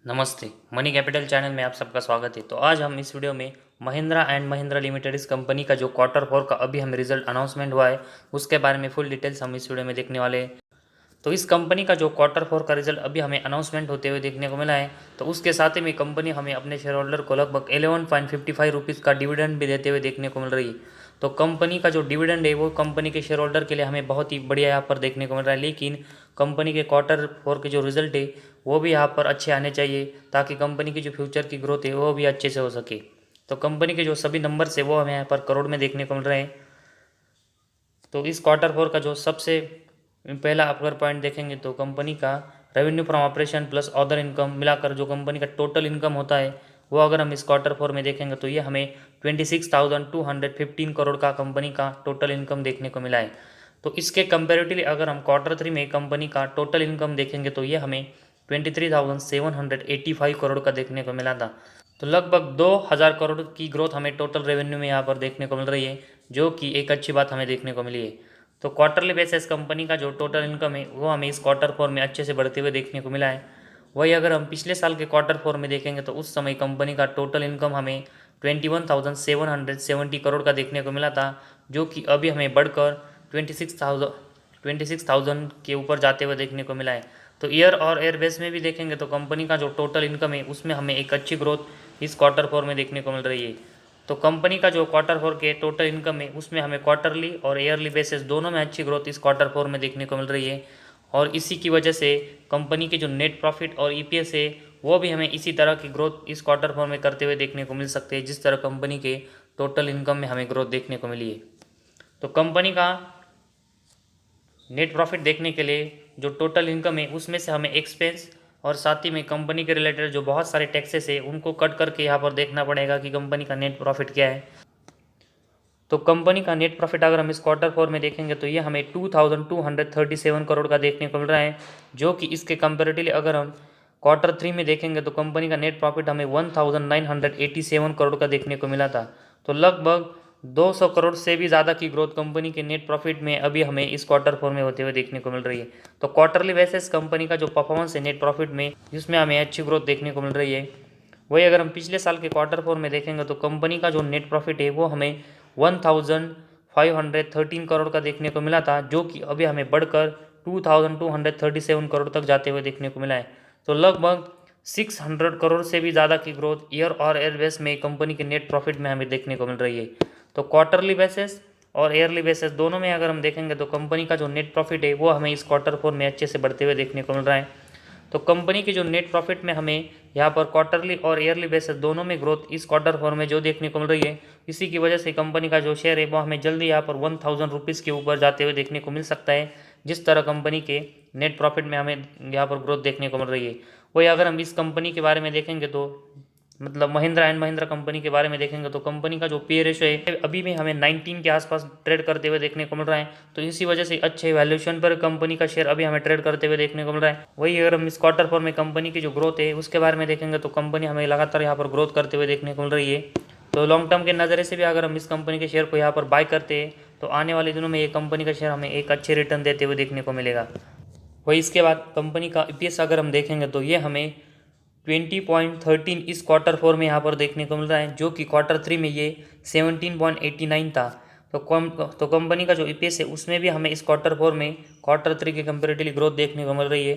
नमस्ते, money capital channel में आप सबका स्वागत है। तो आज हम इस वीडियो में महिंद्रा एंड महिंद्रा लिमिटेड इस कंपनी का जो क्वार्टर फोर का अभी हमें रिजल्ट अनाउंसमेंट हुआ है उसके बारे में फुल डिटेल्स हम इस वीडियो में देखने वाले हैं। तो इस कंपनी का जो क्वार्टर फोर का रिजल्ट अभी हमें अनाउंसमेंट होते हुए देखने को मिला है, तो उसके साथ ही में कंपनी हमें अपने शेयर होल्डर को लगभग 11.55 रुपीज़ का डिविडेंड भी देते हुए देखने को मिल रही है। तो कंपनी का जो डिविडेंड है वो कंपनी के शेयर होल्डर के लिए हमें बहुत ही बढ़िया यहाँ पर देखने को मिल रहा है, लेकिन कंपनी के क्वार्टर फोर के जो रिजल्ट है वो भी यहाँ पर अच्छे आने चाहिए ताकि कंपनी की जो फ्यूचर की ग्रोथ है वो भी अच्छे से हो सके। तो कंपनी के जो सभी नंबर्स है वो हमें यहाँ पर करोड़ में देखने को मिल रहे हैं। तो इस क्वार्टर फोर का जो सबसे पहला अगर पॉइंट देखेंगे तो कंपनी का revenue from operation plus other income मिलाकर जो कंपनी का टोटल इनकम होता है वो अगर हम इस क्वार्टर फोर में देखेंगे तो ये हमें 26,215 करोड़ का कंपनी का टोटल इनकम देखने को मिला है। तो इसके कंपेरेटिवली अगर हम क्वार्टर थ्री में कंपनी का टोटल इनकम देखेंगे तो ये हमें 23,785 करोड़ का देखने को मिला था। तो लगभग 2,000 करोड़ की ग्रोथ हमें टोटल रेवेन्यू में यहाँ पर देखने को मिल रही है, जो कि एक अच्छी बात हमें देखने को मिली है। तो क्वार्टरली बेसिस कंपनी का जो टोटल इनकम है वो हमें इस क्वार्टर फोर में अच्छे से बढ़ते हुए देखने को मिला है। वही अगर हम पिछले साल के क्वार्टर फोर में देखेंगे तो उस समय कंपनी का टोटल इनकम हमें 21,770 करोड़ का देखने को मिला था, जो कि अभी हमें बढ़कर 26,000 के ऊपर जाते हुए देखने को मिला है। तो ईयर और एयर बेस में भी देखेंगे तो कंपनी का जो टोटल इनकम है उसमें हमें एक अच्छी ग्रोथ इस क्वार्टर फोर में देखने को मिल रही है। तो कंपनी का जो क्वार्टर फोर के टोटल इनकम है उसमें हमें क्वार्टरली और ईयरली बेसिस दोनों में अच्छी ग्रोथ इस क्वार्टर फोर में देखने को मिल रही है। और इसी की वजह से कंपनी के जो नेट प्रॉफिट और ईपीएस है वो भी हमें इसी तरह की ग्रोथ इस क्वार्टर फोर में करते हुए देखने को मिल सकते हैं, जिस तरह कंपनी के टोटल इनकम में हमें ग्रोथ देखने को मिली है। तो कंपनी का नेट प्रॉफिट देखने के लिए जो टोटल इनकम है उसमें से हमें एक्सपेंस और साथ ही में कंपनी के रिलेटेड जो बहुत सारे टैक्सेस है उनको कट करके यहाँ पर देखना पड़ेगा कि कंपनी का नेट प्रॉफिट क्या है। तो कंपनी का नेट प्रॉफिट अगर हम इस क्वार्टर फोर में देखेंगे तो ये हमें 2,237 करोड़ का देखने को मिल रहा है, जो कि इसके कंपेरेटिवली अगर हम क्वार्टर थ्री में देखेंगे तो कंपनी का नेट प्रॉफिट हमें 1,987 करोड़ का देखने को मिला था। तो लगभग 200 करोड़ से भी ज़्यादा की ग्रोथ कंपनी के नेट प्रॉफिट में अभी हमें इस क्वार्टर फोर में होते हुए देखने को मिल रही है। तो क्वार्टरली बेसिस कंपनी का जो परफॉर्मेंस है नेट प्रॉफिट में जिसमें हमें अच्छी ग्रोथ देखने को मिल रही है। वही अगर हम पिछले साल के क्वार्टर फोर में देखेंगे तो कंपनी का जो नेट प्रॉफिट है वो हमें 1,513 करोड़ का देखने को मिला था, जो कि अभी हमें बढ़कर 2,237 करोड़ तक जाते हुए देखने को मिला है। तो लगभग 600 करोड़ से भी ज़्यादा की ग्रोथ ईयर और एयर बेस में कंपनी के नेट प्रॉफिट में हमें देखने को मिल रही है। तो क्वार्टरली बेसिस और ईयरली बेसिस दोनों में अगर हम देखेंगे तो कंपनी का जो नेट प्रॉफिट है वो हमें इस क्वार्टर फोर में अच्छे से बढ़ते हुए देखने को मिल रहा है। तो कंपनी की जो नेट प्रॉफिट में हमें यहाँ पर क्वार्टरली और ईयरली बेसिस दोनों में ग्रोथ इस क्वार्टर फोर में जो देखने को मिल रही है, इसी की वजह से कंपनी का जो शेयर है वो हमें जल्दी यहाँ पर 1,000 रुपीज़ के ऊपर जाते हुए देखने को मिल सकता है, जिस तरह कंपनी के नेट प्रॉफिट में हमें यहाँ पर ग्रोथ देखने को मिल रही है। वही अगर हम इस कंपनी के बारे में देखेंगे तो मतलब महिंद्रा एंड महिंद्रा कंपनी के बारे में देखेंगे तो कंपनी का जो पी रेशो है अभी भी हमें 19 के आसपास ट्रेड करते हुए देखने को मिल रहा है। तो इसी वजह से अच्छे वैल्यूएशन पर कंपनी का शेयर अभी हमें ट्रेड करते हुए देखने को मिल रहा है। वही अगर हम इस क्वार्टर फोर में कंपनी की जो ग्रोथ है उसके बारे में देखेंगे तो कंपनी हमें लगातार यहाँ पर ग्रोथ करते हुए देखने को मिल रही है। तो लॉन्ग टर्म के नज़रिए से भी अगर हम इस कंपनी के शेयर को यहाँ पर बाय करते हैं तो आने वाले दिनों में ये कंपनी का शेयर हमें एक अच्छे रिटर्न देते हुए देखने को मिलेगा। वही इसके बाद कंपनी का ईपीएस अगर हम देखेंगे तो ये हमें 20.13 इस क्वार्टर फोर में यहाँ पर देखने को मिल रहा है, जो कि क्वार्टर थ्री में ये 17.89 था। तो कंपनी का जो ईपीएस है उसमें भी हमें इस क्वार्टर फोर में क्वार्टर थ्री के कंपेरेटिवली ग्रोथ देखने को मिल रही है।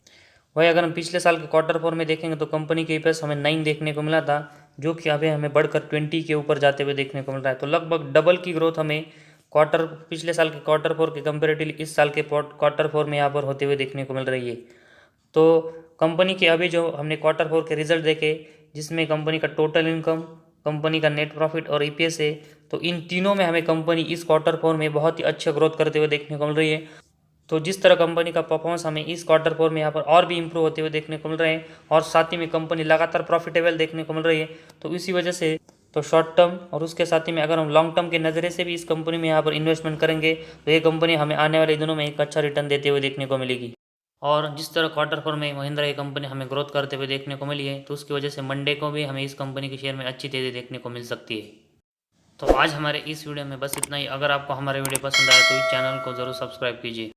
वही अगर हम पिछले साल के क्वार्टर फोर में देखेंगे तो कंपनी के ईपीएस हमें 9 देखने को मिला था, जो कि अभी हमें बढ़कर 20 के ऊपर जाते हुए देखने को मिल रहा है। तो लगभग डबल की ग्रोथ हमें पिछले साल के क्वार्टर फोर के कंपेरेटिवली इस साल के क्वार्टर फोर में यहाँ पर होते हुए देखने को मिल रही है। तो कंपनी के अभी जो हमने क्वार्टर फोर के रिजल्ट देखे जिसमें कंपनी का टोटल इनकम, कंपनी का नेट प्रॉफिट और ईपीएस है, तो इन तीनों में हमें कंपनी इस क्वार्टर फोर में बहुत ही अच्छा ग्रोथ करते हुए देखने को मिल रही है। तो जिस तरह कंपनी का परफॉर्मेंस हमें इस क्वार्टर फोर में यहाँ पर और भी इंप्रूव होते हुए देखने को मिल रहे हैं और साथ ही में कंपनी लगातार प्रॉफिटेबल देखने को मिल रही है। तो इसी वजह से तो शॉर्ट टर्म और उसके साथ ही में अगर हम लॉन्ग टर्म के नज़रिए से भी इस कंपनी में यहाँ पर इन्वेस्टमेंट करेंगे तो ये कंपनी हमें आने वाले दिनों में एक अच्छा रिटर्न देते हुए देखने को मिलेगी। और जिस तरह क्वार्टर फोर में महिंद्रा की कंपनी हमें ग्रोथ करते हुए देखने को मिली है, तो उसकी वजह से मंडे को भी हमें इस कंपनी के शेयर में अच्छी तेज़ी देखने को मिल सकती है। तो आज हमारे इस वीडियो में बस इतना ही। अगर आपको हमारे वीडियो पसंद आए तो इस चैनल को ज़रूर सब्सक्राइब कीजिए।